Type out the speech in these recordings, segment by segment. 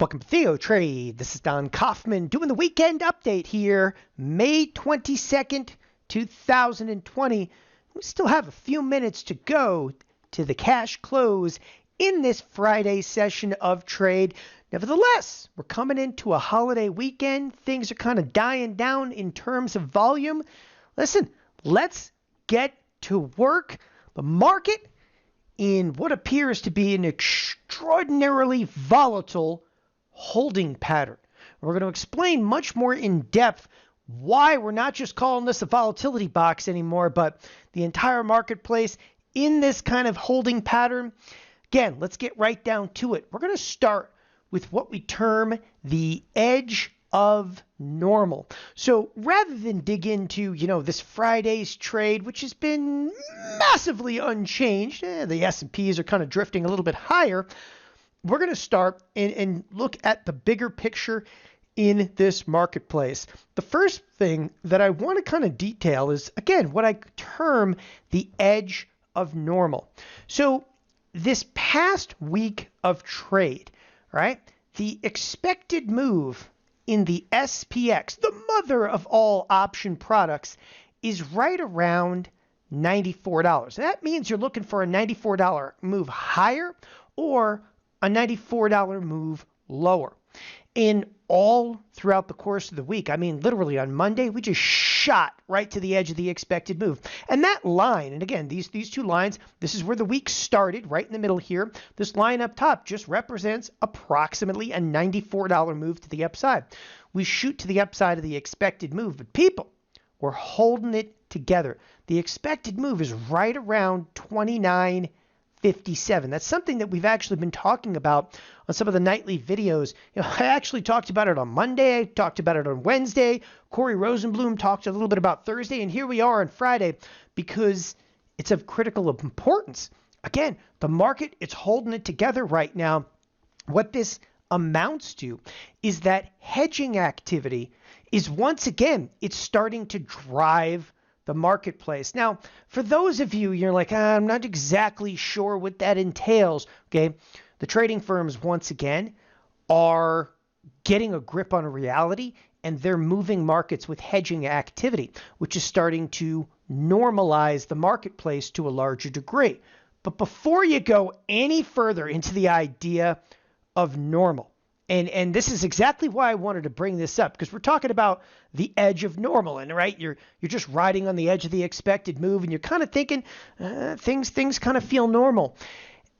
Welcome to TheoTrade. This is Don Kaufman doing the weekend update here, May 22nd, 2020. We still have a few minutes to go to the cash close in this Friday session of trade. Nevertheless, we're coming into a holiday weekend. Things are kind of dying down in terms of volume. Listen, let's get to work. The market in what appears to be an extraordinarily volatile holding pattern. We're going to explain much more in depth why we're not just calling this a volatility box anymore, but the entire marketplace in this kind of holding pattern. Again, let's get right down to it. We're going to start with what we term the edge of normal. So rather than dig into, this Friday's trade, which has been massively unchanged, the S&Ps are kind of drifting a little bit higher, we're going to start and look at the bigger picture in this marketplace. The first thing that I want to kind of detail is, again, what I term the edge of normal. So this past week of trade, right, the expected move in the SPX, the mother of all option products, is right around $94. That means you're looking for a $94 move higher or a $94 move lower. In all throughout the course of the week, literally on Monday, we just shot right to the edge of the expected move. And that line, and again, these two lines, this is where the week started, right in the middle here. This line up top just represents approximately a $94 move to the upside. We shoot to the upside of the expected move, but people, we're holding it together. The expected move is right around 29.57. That's something that we've actually been talking about on some of the nightly videos. I actually talked about it on Monday. I talked about it on Wednesday. Corey Rosenblum talked a little bit about Thursday. And here we are on Friday because it's of critical importance. Again, the market, it's holding it together right now. What this amounts to is that hedging activity is once again, it's starting to drive the marketplace. Now, for those of you, you're like, I'm not exactly sure what that entails. Okay. The trading firms, once again, are getting a grip on reality and they're moving markets with hedging activity, which is starting to normalize the marketplace to a larger degree. But before you go any further into the idea of normal, and this is exactly why I wanted to bring this up, because we're talking about the edge of normal, and right, you're just riding on the edge of the expected move, and you're kind of thinking things kind of feel normal.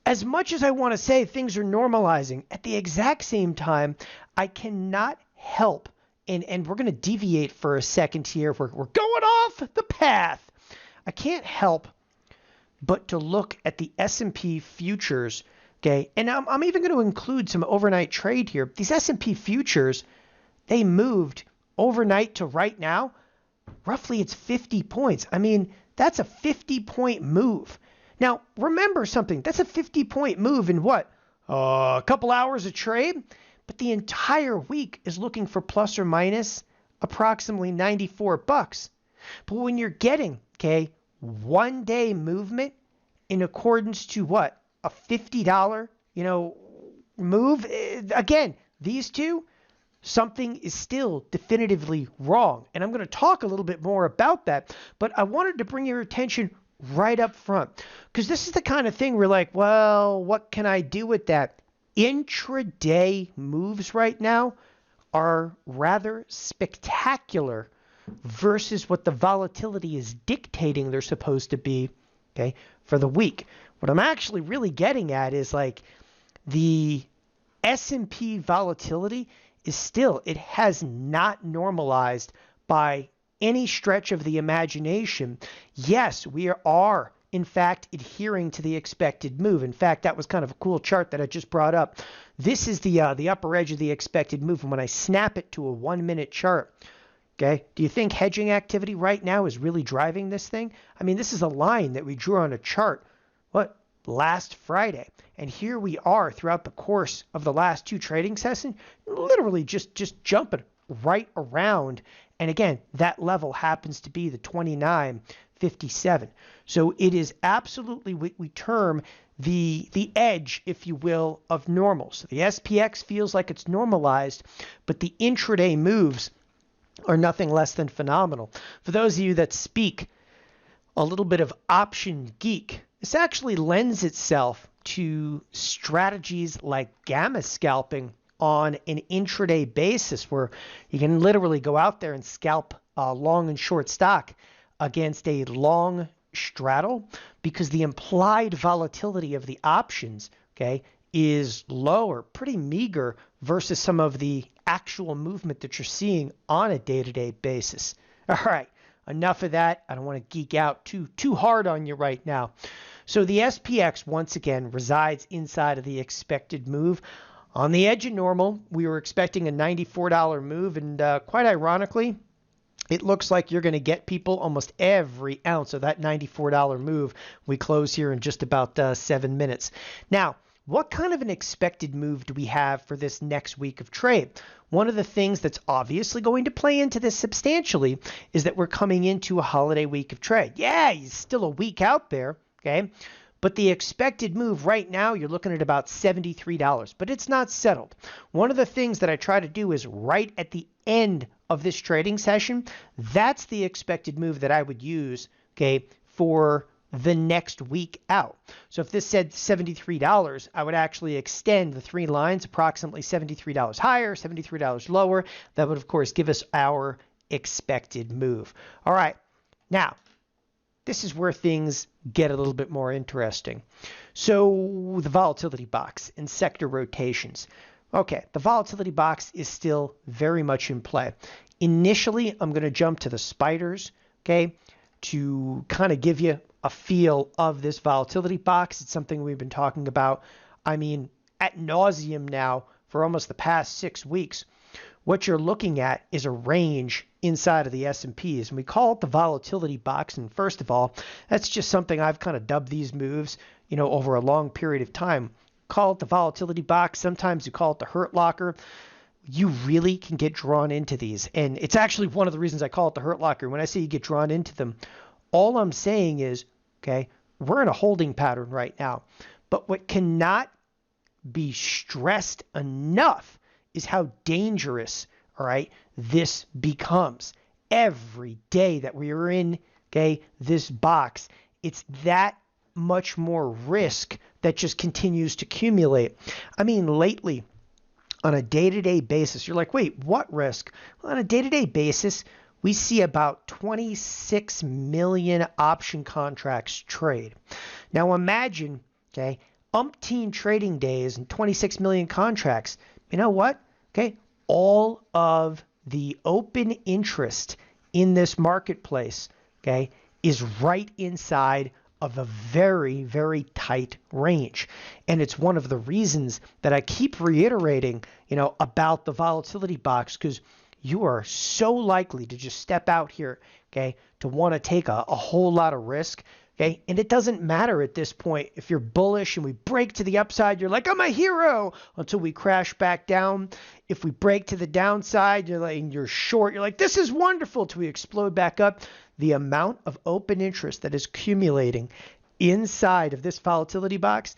As much as I want to say things are normalizing, at the exact same time, I cannot help, and we're going to deviate for a second here. We're going off the path. I can't help but to look at the S&P futures. Okay, and I'm even going to include some overnight trade here. These S&P futures, they moved overnight to right now, roughly it's 50 points. That's a 50-point move. Now, remember something. That's a 50-point move in what? A couple hours of trade? But the entire week is looking for plus or minus approximately $94. But when you're getting, one-day movement in accordance to what? A $50, move. Again, these two, something is still definitively wrong. And I'm going to talk a little bit more about that. But I wanted to bring your attention right up front, because this is the kind of thing we're like, well, what can I do with that? Intraday moves right now are rather spectacular versus what the volatility is dictating they're supposed to be, for the week. What I'm actually really getting at is like the S&P volatility is still, it has not normalized by any stretch of the imagination. Yes, we are in fact adhering to the expected move. In fact, that was kind of a cool chart that I just brought up. This is the upper edge of the expected move. And when I snap it to a 1-minute chart, do you think hedging activity right now is really driving this thing? This is a line that we drew on a chart last Friday. And here we are throughout the course of the last two trading sessions, literally just jumping right around. And again, that level happens to be the 29.57 57. So it is absolutely what we term the edge, if you will, of normal. So the SPX feels like it's normalized, but the intraday moves are nothing less than phenomenal. For those of you that speak a little bit of option geek, this actually lends itself to strategies like gamma scalping on an intraday basis, where you can literally go out there and scalp long and short stock against a long straddle, because the implied volatility of the options, okay, is lower, pretty meager versus some of the actual movement that you're seeing on a day-to-day basis. All right, enough of that. I don't want to geek out too hard on you right now. So the SPX, once again, resides inside of the expected move. On the edge of normal, we were expecting a $94 move, and quite ironically, it looks like you're going to get people almost every ounce of that $94 move. We close here in just about 7 minutes. Now, what kind of an expected move do we have for this next week of trade? One of the things that's obviously going to play into this substantially is that we're coming into a holiday week of trade. Yeah, it's still a week out there, okay? But the expected move right now, you're looking at about $73, but it's not settled. One of the things that I try to do is right at the end of this trading session, that's the expected move that I would use, okay, for the next week out. So if this said $73, I would actually extend the three lines approximately $73 higher, $73 lower. That would, of course, give us our expected move. All right, now, this is where things get a little bit more interesting. So the volatility box and sector rotations. Okay, the volatility box is still very much in play. Initially, I'm going to jump to the spiders, okay, to kind of give you a feel of this volatility box. It's something we've been talking about, I mean, ad nauseum now for almost the past 6 weeks. What you're looking at is a range inside of the S&Ps, and we call it the volatility box. And first of all, that's just something I've kind of dubbed these moves, over a long period of time. Call it the volatility box. Sometimes you call it the hurt locker. You really can get drawn into these. And it's actually one of the reasons I call it the hurt locker. When I say you get drawn into them, all I'm saying is, okay, we're in a holding pattern right now. But what cannot be stressed enough is how dangerous, all right, this becomes. Every day that we are in, okay, this box, it's that much more risk that just continues to accumulate. I mean, lately, on a day-to-day basis, you're like, wait, what risk? Well, on a day-to-day basis, we see about 26 million option contracts trade. Now imagine, okay, umpteen trading days and 26 million contracts. You know what? Okay, all of the open interest in this marketplace, okay, is right inside of a very, very tight range. And it's one of the reasons that I keep reiterating, about the volatility box, because you are so likely to just step out here, okay, to want to take a whole lot of risk, okay? And it doesn't matter at this point if you're bullish and we break to the upside, you're like, I'm a hero, until we crash back down. If we break to the downside, you're short, you're like, this is wonderful, till we explode back up. The amount of open interest that is accumulating inside of this volatility box,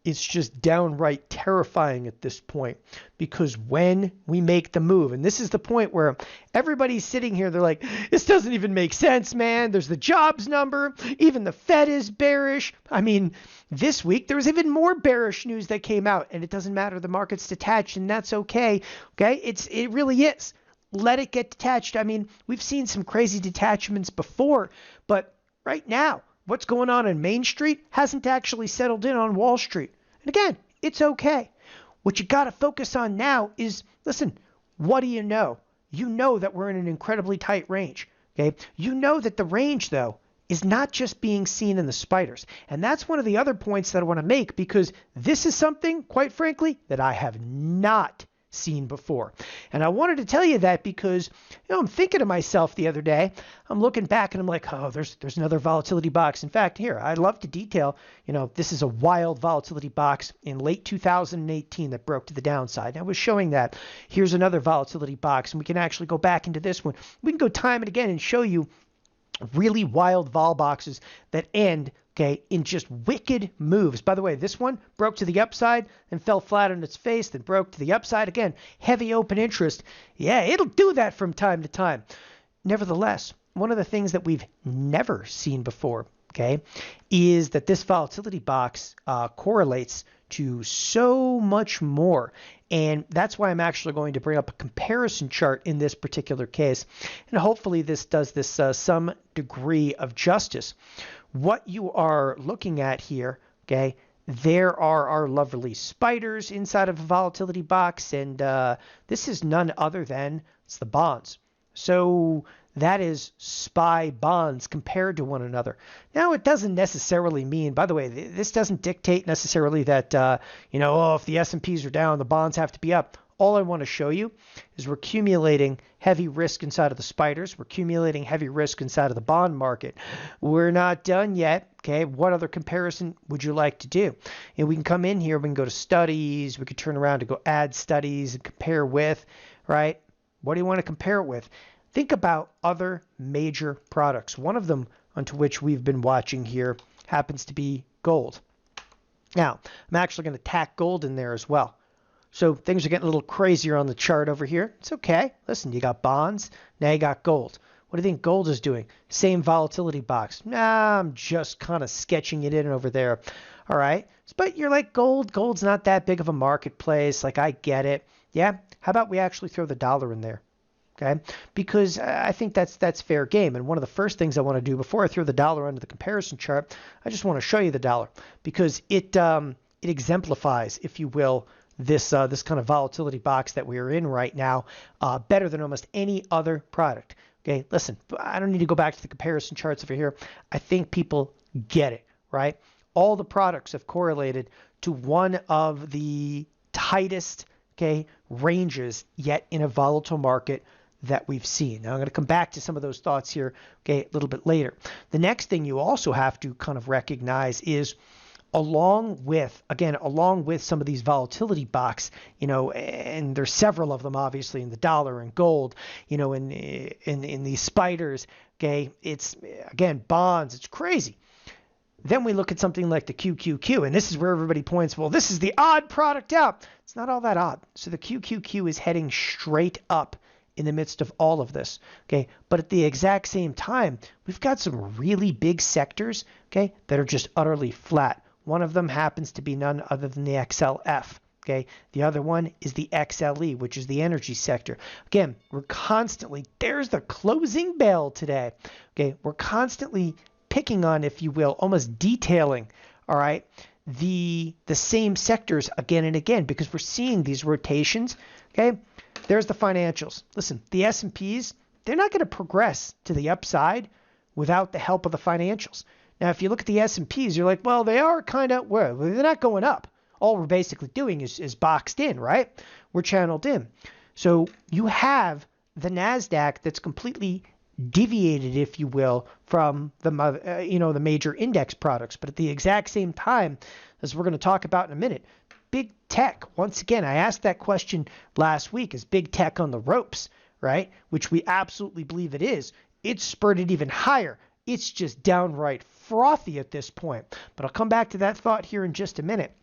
it's just downright terrifying at this point, because when we make the move, and this is the point where everybody's sitting here, they're like, this doesn't even make sense, man. There's the jobs number. Even the Fed is bearish. I mean, this week there was even more bearish news that came out, and it doesn't matter. The market's detached, and that's okay. Okay, it really is. Let it get detached. I mean, we've seen some crazy detachments before, but right now, what's going on in Main Street hasn't actually settled in on Wall Street. And again, it's okay. What you got to focus on now is, listen, what do you know? You know that we're in an incredibly tight range. Okay. You know that the range, though, is not just being seen in the spiders. And that's one of the other points that I want to make, because this is something, quite frankly, that I have not seen before. And I wanted to tell you that because, I'm thinking to myself the other day, I'm looking back and I'm like, oh, there's another volatility box. In fact, here, I'd love to detail, this is a wild volatility box in late 2018 that broke to the downside. I was showing that. Here's another volatility box, and we can actually go back into this one. We can go time and again and show you really wild vol boxes that end, okay, in just wicked moves. By the way, this one broke to the upside and fell flat on its face, then broke to the upside again. Heavy open interest. Yeah, it'll do that from time to time. Nevertheless, one of the things that we've never seen before, okay, is that this volatility box correlates to so much more. And that's why I'm actually going to bring up a comparison chart in this particular case. And hopefully this does this some degree of justice. What you are looking at here, okay, there are our lovely spiders inside of a volatility box. And this is none other than it's the bonds. So that is SPY bonds compared to one another. Now, it doesn't necessarily mean, by the way, this doesn't dictate necessarily that, if the S&Ps are down, the bonds have to be up. All I want to show you is we're accumulating heavy risk inside of the spiders. We're accumulating heavy risk inside of the bond market. We're not done yet. Okay, what other comparison would you like to do? And we can come in here, we can go to studies, we could turn around to go add studies and compare with, right? What do you want to compare it with? Think about other major products. One of them onto which we've been watching here happens to be gold. Now, I'm actually going to tack gold in there as well. So things are getting a little crazier on the chart over here. It's okay. Listen, you got bonds. Now you got gold. What do you think gold is doing? Same volatility box. Nah, I'm just kind of sketching it in over there. All right. But you're like, gold's not that big of a marketplace. Like, I get it. Yeah. How about we actually throw the dollar in there? Okay, because I think that's fair game. And one of the first things I want to do before I throw the dollar under the comparison chart, I just want to show you the dollar because it exemplifies, if you will, this kind of volatility box that we are in right now better than almost any other product. Okay, listen, I don't need to go back to the comparison charts over here. I think people get it, right? All the products have correlated to one of the tightest, okay, ranges yet in a volatile market that we've seen. Now, I'm going to come back to some of those thoughts here, okay, a little bit later. The next thing you also have to kind of recognize is along with some of these volatility box, and there's several of them, obviously, in the dollar and gold, in these spiders, okay, it's, again, bonds, it's crazy. Then we look at something like the QQQ, and this is where everybody points, well, this is the odd product out. It's not all that odd. So the QQQ is heading straight up in the midst of all of this, okay? But at the exact same time, we've got some really big sectors, okay, that are just utterly flat. One of them happens to be none other than the XLF, okay? The other one is the XLE, which is the energy sector. Again, we're constantly, there's the closing bell today, okay? We're constantly picking on, if you will, almost detailing, all right, the same sectors again and again because we're seeing these rotations, okay? There's the financials. Listen, the S&Ps, they're not going to progress to the upside without the help of the financials. Now, if you look at the S&Ps, you're like, well, they are kind of, well, they're not going up. All we're basically doing is boxed in, right? We're channeled in. So you have the Nasdaq that's completely deviated, if you will, from the major index products. But at the exact same time, as we're going to talk about in a minute, big tech, once again, I asked that question last week, is big tech on the ropes, right? Which we absolutely believe it is. It's spurted even higher. It's just downright frothy at this point. But I'll come back to that thought here in just a minute.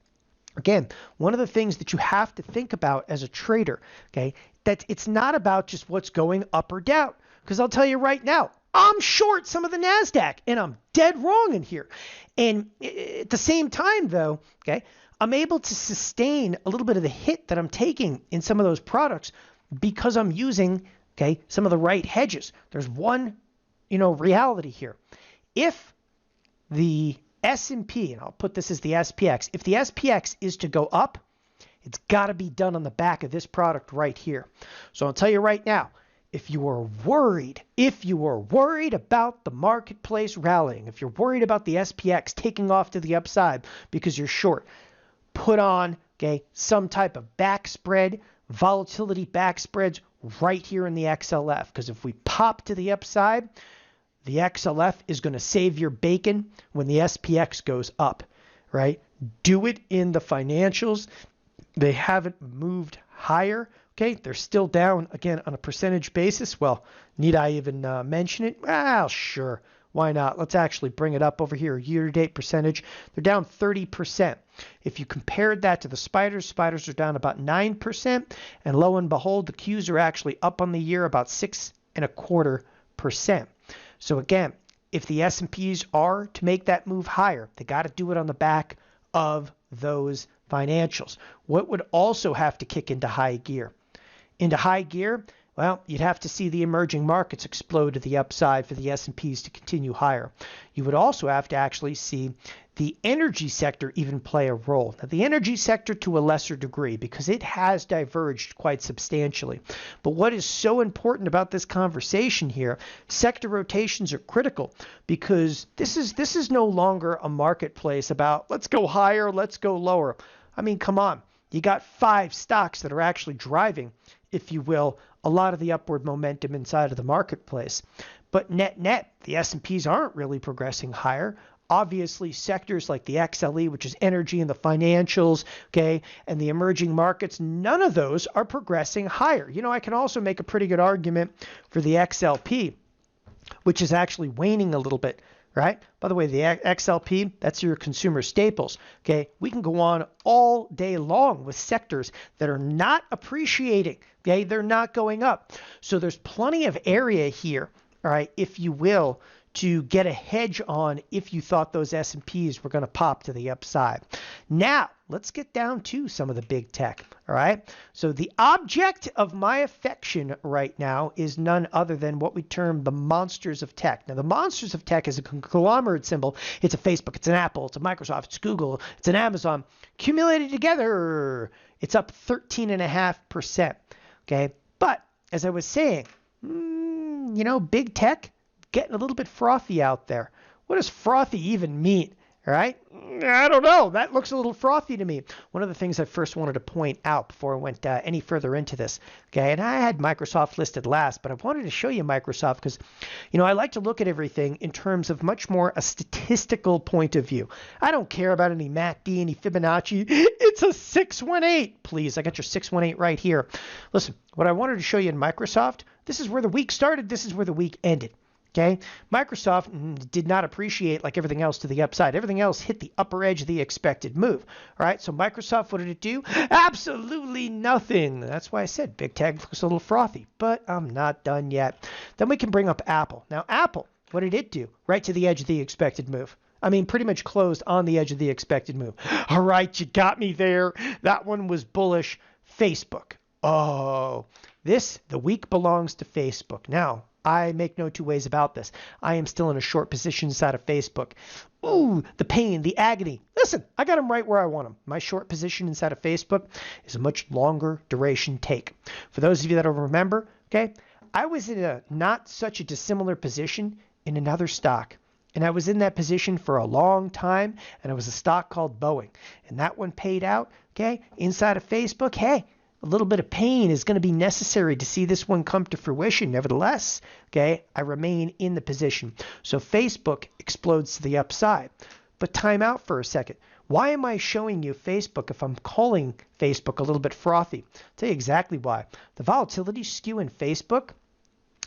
Again, one of the things that you have to think about as a trader, okay, that it's not about just what's going up or down. Because I'll tell you right now, I'm short some of the Nasdaq, and I'm dead wrong in here. And at the same time, though, okay, I'm able to sustain a little bit of the hit that I'm taking in some of those products because I'm using, okay, some of the right hedges. There's one, reality here. If the S&P, and I'll put this as the SPX, if the SPX is to go up, it's got to be done on the back of this product right here. So I'll tell you right now, if you are worried about the marketplace rallying, if you're worried about the SPX taking off to the upside because you're short, put on, okay, some type of backspread, volatility backspreads right here in the XLF. Because if we pop to the upside, the XLF is going to save your bacon when the SPX goes up, right? Do it in the financials. They haven't moved higher, Okay, they're still down, again, on a percentage basis. Well, need I even mention it? Well, sure. Why not? Let's actually bring it up over here. Year-to-date percentage, they're down 30%. If you compared that to the spiders are down about 9%. And lo and behold, the Qs are actually up on the year about 6.25%. So again, if the S&Ps are to make that move higher, they got to do it on the back of those financials. What would also have to kick into high gear? Into high gear, well, you'd have to see the emerging markets explode to the upside for the S&Ps to continue higher. You would also have to actually see the energy sector even play a role. Now, the energy sector to a lesser degree, because it has diverged quite substantially. But what is so important about this conversation here, sector rotations are critical, because this is no longer a marketplace about let's go higher, let's go lower. I mean, come on. You got 5 stocks that are actually driving, if you will, a lot of the upward momentum inside of the marketplace. But net, the S&Ps aren't really progressing higher. Obviously, sectors like the XLE, which is energy and the financials, okay, and the emerging markets, none of those are progressing higher. You know, I can also make a pretty good argument for the XLP, which is actually waning a little bit. Right? By the way, the XLP, that's your consumer staples. Okay, we can go on all day long with sectors that are not appreciating. Okay, they're not going up. So there's plenty of area here, all right, if you will, to get a hedge on if you thought those S&Ps were going to pop to the upside. Now, let's get down to some of the big tech, all right? So the object of my affection right now is none other than what we term the monsters of tech. Now, the monsters of tech is a conglomerate symbol. It's a Facebook, it's an Apple, it's a Microsoft, it's Google, it's an Amazon. Accumulated together, it's up 13.5%, okay? But, as I was saying, you know, big tech, getting a little bit frothy out there. What does frothy even mean? All right? I don't know. That looks a little frothy to me. One of the things I first wanted to point out before I went any further into this, okay, and I had Microsoft listed last, but I wanted to show you Microsoft because, you know, I like to look at everything in terms of much more a statistical point of view. I don't care about any MACD, any Fibonacci. It's a 618. Please, I got your 618 right here. Listen, what I wanted to show you in Microsoft, this is where the week started, this is where the week ended. Okay, Microsoft did not appreciate like everything else to the upside. Everything else hit the upper edge of the expected move. All right, so Microsoft, what did it do? Absolutely nothing. That's why I said big tech looks a little frothy, but I'm not done yet. Then we can bring up Apple. Now, Apple, what did it do? Right to the edge of the expected move. I mean, pretty much closed on the edge of the expected move. All right, you got me there. That one was bullish. Facebook. Oh, the week belongs to Facebook. Now, I make no two ways about this. I am still in a short position inside of Facebook. Ooh, the pain, the agony. Listen, I got them right where I want them. My short position inside of Facebook is a much longer duration take. For those of you that don't remember, okay, I was in a not such a dissimilar position in another stock. And I was in that position for a long time, and it was a stock called Boeing. And that one paid out, okay, inside of Facebook. Hey, a little bit of pain is going to be necessary to see this one come to fruition. Nevertheless, okay, I remain in the position. So Facebook explodes to the upside. But time out for a second. Why am I showing you Facebook if I'm calling Facebook a little bit frothy? I'll tell you exactly why. The volatility skew in Facebook,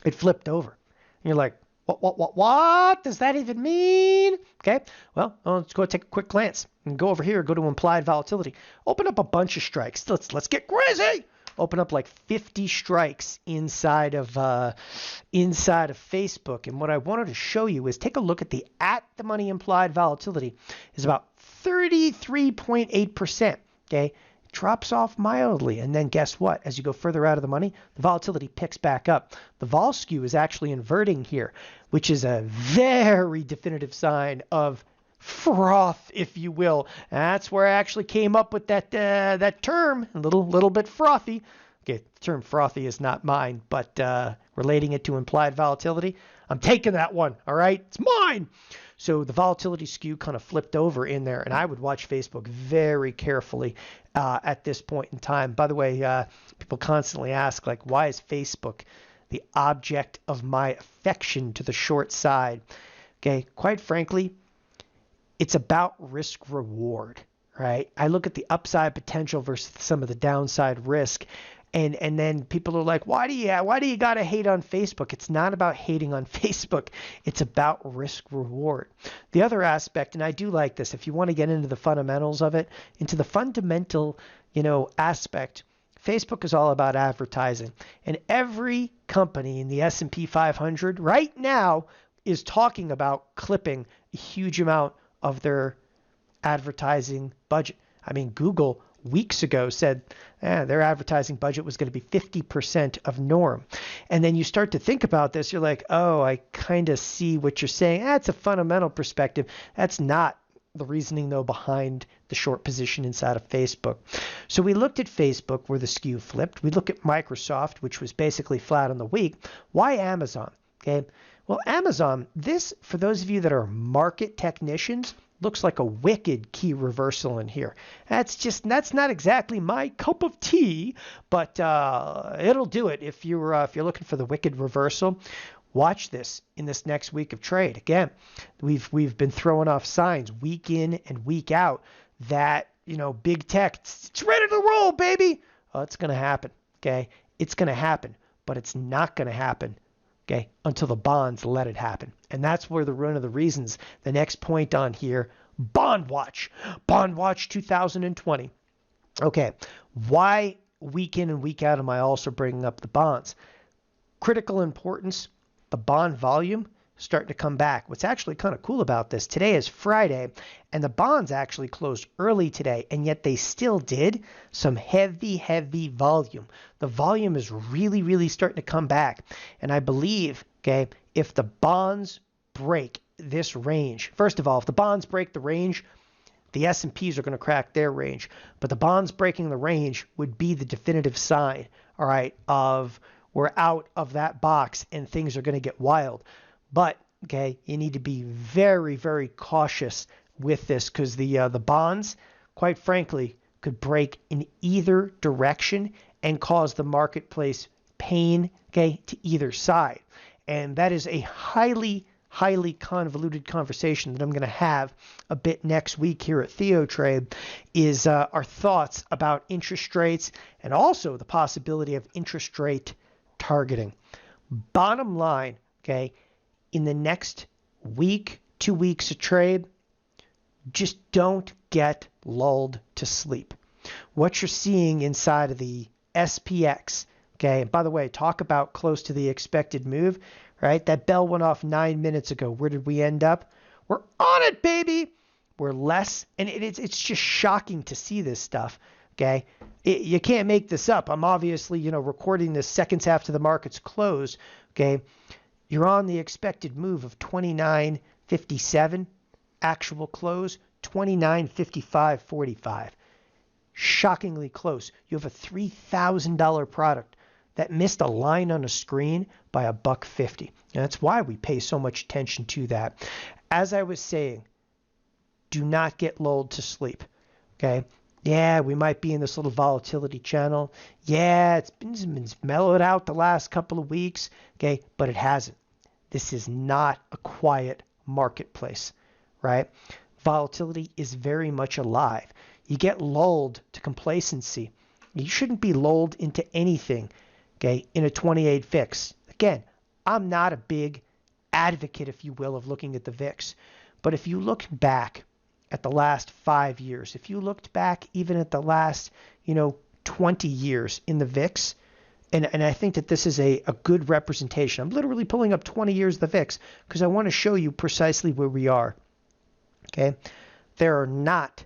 it flipped over. And you're like, what does that even mean? Okay, well, let's go take a quick glance and go over here, go to implied volatility. Open up a bunch of strikes. Let's get crazy. Open up like 50 strikes inside of Facebook. And what I wanted to show you is take a look at the at-the-money implied volatility is about 33.8%. Okay. Drops off mildly, and then guess what? As you go further out of the money, the volatility picks back up. The vol skew is actually inverting here, which is a very definitive sign of froth, if you will. That's where I actually came up with that term, a little bit frothy. Okay, the term frothy is not mine, but relating it to implied volatility, I'm taking that one. All right, it's mine. So the volatility skew kind of flipped over in there, and I would watch Facebook very carefully at this point in time. By the way, people constantly ask, like, why is Facebook the object of my affection to the short side? Okay, quite frankly, it's about risk reward, right? I look at the upside potential versus some of the downside risk. And then people are like, why do you gotta hate on Facebook? It's not about hating on Facebook. It's about risk reward. The other aspect, and I do like this, if you want to get into the fundamentals of it, into the fundamental, aspect, Facebook is all about advertising. And every company in the S&P 500 right now is talking about clipping a huge amount of their advertising budget. I mean, Google weeks ago said their advertising budget was going to be 50% of norm. And then you start to think about this, you're like, oh, I kind of see what you're saying. That's a fundamental perspective. That's not the reasoning, though, behind the short position inside of Facebook. So we looked at Facebook where the skew flipped. We look at Microsoft, which was basically flat on the week. Why Amazon? Okay. Well, Amazon, this, for those of you that are market technicians, looks like a wicked key reversal in here. That's not exactly my cup of tea, but it'll do it if you're looking for the wicked reversal. Watch this in this next week of trade. Again, we've been throwing off signs week in and week out that, big tech, it's ready to roll, baby. Oh, it's going to happen. Okay. It's going to happen, but it's not going to happen. Okay. Until the bonds let it happen. And that's where one of the reasons, the next point on here, Bond Watch 2020. Okay. Why week in and week out am I also bringing up the bonds? Critical importance. The bond volume starting to come back. What's actually kind of cool about this, today is Friday, and the bonds actually closed early today, and yet they still did some heavy volume. The volume is really, really starting to come back. And I believe, okay, if the bonds break this range, first of all, if the bonds break the range, the S&Ps are going to crack their range. But the bonds breaking the range would be the definitive sign, all right, of we're out of that box and things are going to get wild. But, okay, you need to be very, very cautious with this because the bonds, quite frankly, could break in either direction and cause the marketplace pain, okay, to either side. And that is a highly convoluted conversation that I'm going to have a bit next week here at TheoTrade is our thoughts about interest rates and also the possibility of interest rate targeting. Bottom line, okay, in the next week, 2 weeks of trade, just don't get lulled to sleep. What you're seeing inside of the SPX, okay, and by the way, talk about close to the expected move, right? That bell went off 9 minutes ago. Where did we end up? We're on it, baby. We're less, and it's just shocking to see this stuff. Okay, you can't make this up. I'm obviously, recording this seconds after the market's close. Okay, you're on the expected move of 29.57, actual close 29.55.45. Shockingly close. You have a $3,000 product that missed a line on a screen by $1.50. And that's why we pay so much attention to that. As I was saying, do not get lulled to sleep. Okay. Yeah, we might be in this little volatility channel. Yeah, it's been mellowed out the last couple of weeks. Okay, but it hasn't. This is not a quiet marketplace, right? Volatility is very much alive. You get lulled to complacency. You shouldn't be lulled into anything, okay, in a 28 VIX. Again, I'm not a big advocate, if you will, of looking at the VIX. But if you look back at the last 5 years, if you looked back even at the last, 20 years in the VIX, and I think that this is a good representation. I'm literally pulling up 20 years of the VIX because I want to show you precisely where we are. Okay. There are not,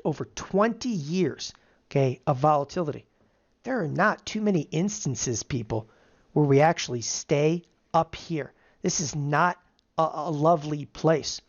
over 20 years, okay, of volatility, there are not too many instances, people, where we actually stay up here. This is not a lovely place.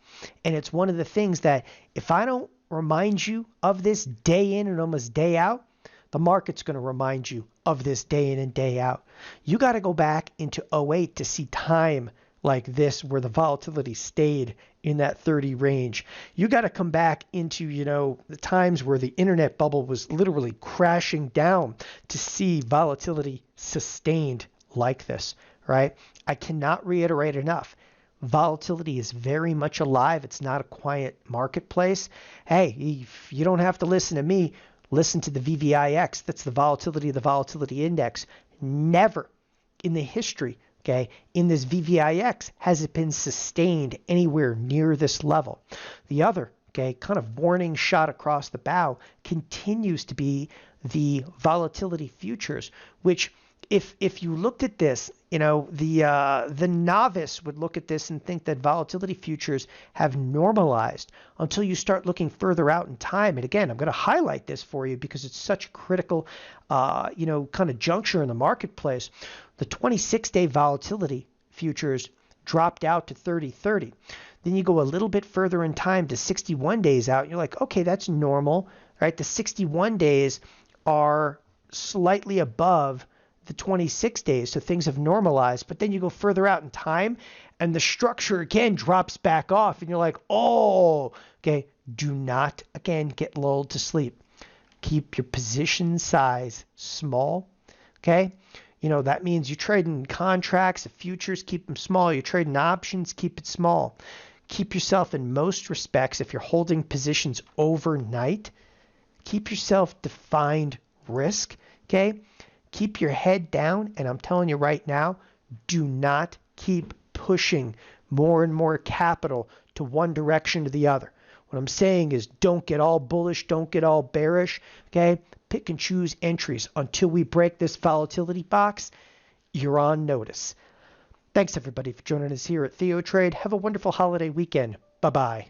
And it's one of the things that if I don't remind you of this day in and almost day out, the market's going to remind you of this day in and day out. You got to go back into 08 to see time like this where the volatility stayed in that 30 range. You got to come back into, the times where the internet bubble was literally crashing down to see volatility sustained like this, right? I cannot reiterate enough. Volatility is very much alive. It's not a quiet marketplace. Hey, if you don't have to listen to me, Listen to the VVIX. That's the volatility index. Never in the history, okay, in this VVIX has it been sustained anywhere near this level. The other, okay, kind of warning shot across the bow continues to be the volatility futures, which if you looked at this, the novice would look at this and think that volatility futures have normalized until you start looking further out in time. And again, I'm going to highlight this for you because it's such a critical, kind of juncture in the marketplace. The 26-day volatility futures dropped out to 30.30. Then you go a little bit further in time to 61 days out. And you're like, okay, that's normal, right? The 61 days are slightly above the 26 days, so things have normalized. But then you go further out in time and the structure again drops back off and you're like, oh, okay, do not again get lulled to sleep. Keep your position size small, okay? That means you trade in contracts, the futures, keep them small. You trade in options, keep it small. Keep yourself in most respects, if you're holding positions overnight, keep yourself defined risk, okay? Keep your head down, and I'm telling you right now, do not keep pushing more and more capital to one direction or the other. What I'm saying is don't get all bullish, don't get all bearish, okay? Pick and choose entries until we break this volatility box. You're on notice. Thanks, everybody, for joining us here at TheoTrade. Have a wonderful holiday weekend. Bye-bye.